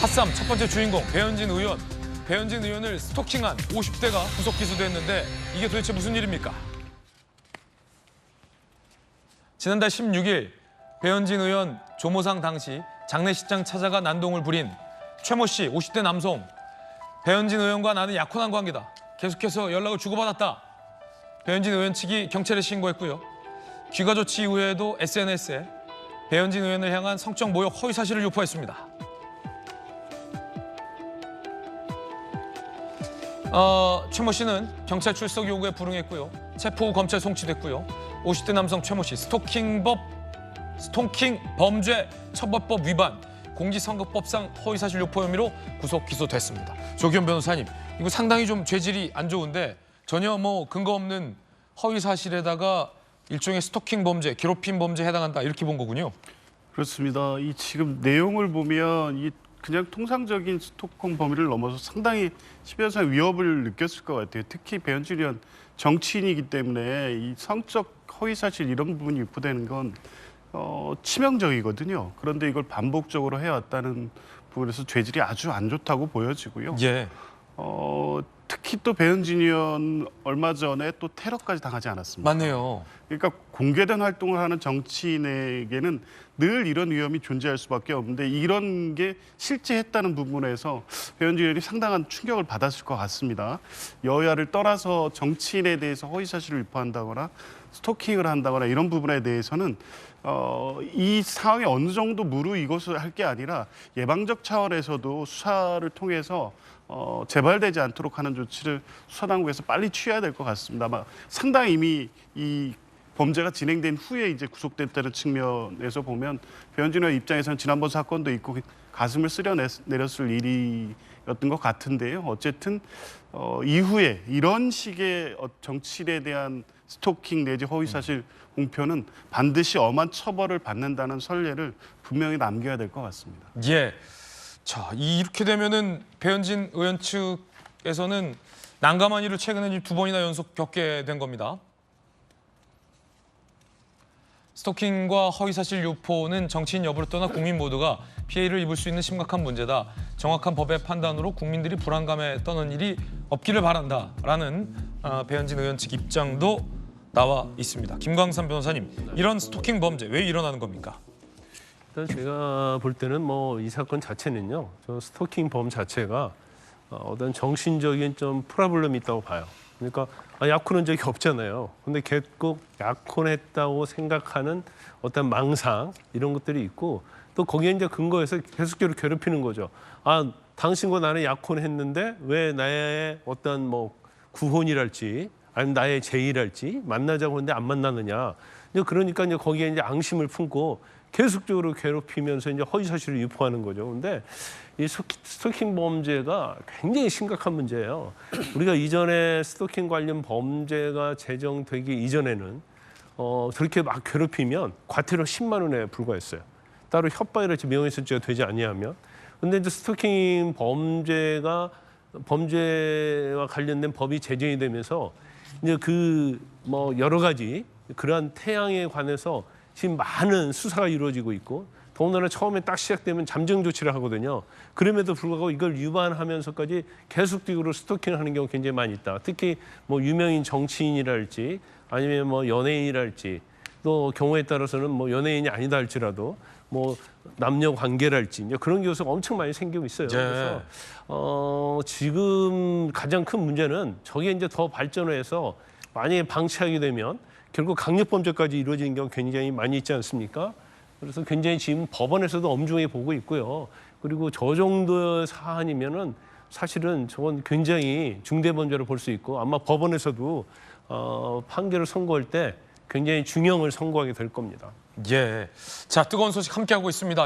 핫쌈 첫 번째 주인공 배현진 의원. 배현진 의원을 스토킹한 50대가 구속 기소됐는데 이게 도대체 무슨 일입니까? 지난달 16일 배현진 의원 조모상 당시 장례식장 찾아가 난동을 부린 최모 씨 50대 남성. 배현진 의원과 나는 약혼한 관계다. 계속해서 연락을 주고받았다. 배현진 의원 측이 경찰에 신고했고요. 귀가 조치 이후에도 SNS에 배현진 의원을 향한 성적 모욕 허위 사실을 유포했습니다. 최모 씨는 경찰 출석 요구에 불응했고요. 체포 후 검찰 송치됐고요. 50대 남성 최모 씨 스토킹 범죄 처벌법 위반, 공직선거법상 허위사실 유포 혐의로 구속 기소됐습니다. 조기현 변호사님, 이거 상당히 좀 죄질이 안 좋은데 전혀 뭐 근거 없는 허위사실에다가 일종의 스토킹 범죄, 괴롭힘 범죄에 해당한다 이렇게 본 거군요. 그렇습니다. 이 지금 내용을 보면 이 그냥 통상적인 스토킹 범위를 넘어서 상당히 심각한 위협을 느꼈을 것 같아요. 특히 배현진 의원 정치인이기 때문에 이 성적 허위 사실 이런 부분이 유포되는 건 치명적이거든요. 그런데 이걸 반복적으로 해왔다는 부분에서 죄질이 아주 안 좋다고 보여지고요. 예. 특히 또 배현진 의원 얼마 전에 또 테러까지 당하지 않았습니까? 맞네요. 그러니까 공개된 활동을 하는 정치인에게는 늘 이런 위험이 존재할 수밖에 없는데 이런 게 실제 했다는 부분에서 배현진 의원이 상당한 충격을 받았을 것 같습니다. 여야를 떠나서 정치인에 대해서 허위사실을 유포한다거나 스토킹을 한다거나 이런 부분에 대해서는 이 상황이 어느 정도 무르익어서 할 게 아니라 예방적 차원에서도 수사를 통해서 재발되지 않도록 하는 조치를 수사당국에서 빨리 취해야 될 것 같습니다. 아마 상당히 이미 이 범죄가 진행된 후에 이제 구속됐다는 측면에서 보면 배현진 의원 입장에서는 지난번 사건도 있고 가슴을 쓸어 내렸을 일이었던 것 같은데요. 어쨌든 이후에 이런 식의 정치인에 대한 스토킹 내지 허위사실 공표는 반드시 엄한 처벌을 받는다는 선례를 분명히 남겨야 될 것 같습니다. 예. 자, 이렇게 되면은 배현진 의원 측에서는 난감한 일을 최근에 2번이나 연속 겪게 된 겁니다. 스토킹과 허위사실 유포는 정치인 여부를 떠나 국민 모두가 피해를 입을 수 있는 심각한 문제다. 정확한 법의 판단으로 국민들이 불안감에 떠는 일이 없기를 바란다라는 배현진 의원 측 입장도 나와 있습니다. 김광삼 변호사님, 이런 스토킹 범죄 왜 일어나는 겁니까? 일단 제가 볼 때는 뭐 이 사건 자체는요, 저 스토킹 범 자체가 어떤 정신적인 좀 프로블럼이 있다고 봐요. 그러니까 약혼한 적이 없잖아요. 근데 결국 약혼했다고 생각하는 어떤 망상 이런 것들이 있고 또 거기에 이제 근거해서 계속적으로 괴롭히는 거죠. 당신과 나는 약혼했는데 왜 나의 어떤 뭐 구혼이랄지 아니면 나의 제의랄지 만나자고 하는데 안 만나느냐. 그러니까 이제 거기에 이제 앙심을 품고 계속적으로 괴롭히면서 이제 허위 사실을 유포하는 거죠. 그런데 이 스토킹 범죄가 굉장히 심각한 문제예요. 우리가 이전에 스토킹 관련 범죄가 제정되기 이전에는 저렇게 막 괴롭히면 과태료 10만 원에 불과했어요. 따로 협박이랄지 명예훼손죄가 되지 아니하면. 근데 이제 스토킹 범죄와 관련된 법이 제정이 되면서 이제 뭐 여러 가지 그러한 태양에 관해서 지금 많은 수사가 이루어지고 있고 더군다나 처음에 딱 시작되면 잠정 조치를 하거든요. 그럼에도 불구하고 이걸 위반하면서까지 계속적으로 스토킹하는 경우가 굉장히 많이 있다. 특히 뭐 유명인 정치인이랄지 아니면 뭐 연예인이랄지 또 경우에 따라서는 뭐 연예인이 아니다 할지라도 뭐 남녀 관계랄지 그런 경우가 엄청 많이 생기고 있어요. 그래서 지금 가장 큰 문제는 저게 이제 더 발전해서 만약에 방치하게 되면 결국 강력범죄까지 이루어지는 경우가 굉장히 많이 있지 않습니까? 그래서 굉장히 지금 법원에서도 엄중히 보고 있고요. 그리고 저 정도의 사안이면은 사실은 저건 굉장히 중대범죄로 볼 수 있고 아마 법원에서도 판결을 선고할 때 굉장히 중형을 선고하게 될 겁니다. 예. 자, 뜨거운 소식 함께하고 있습니다.